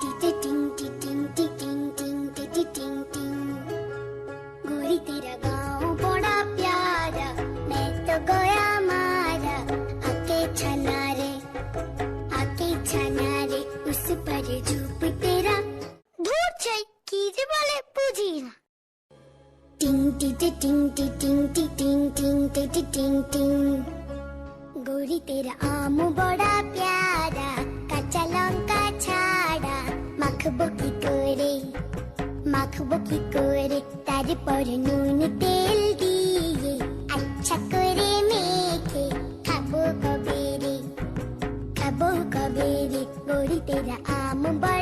टिंग टिंग टिंग टिंग टिंग टिंग टिंग टिंग। गोरी तेरा गाँव बड़ा प्यारा, मैं तो गया मारा। आके छना रे उस पर झूप तेरा। धूर छै की जे बोले बुझी ना। टिंग टिंग टिंग टिंग टिंग टिंग टिंग टिंग टिंग। गोरी तेरा आम बड़ा प्यारा, কাঁচা লঙ্কা ছাড়া মাখবো কি করে তারপর নুন তেল দিয়ে আচ্ছা করে মেখে খাবো কবে রে। গোরি তেরা আম বড়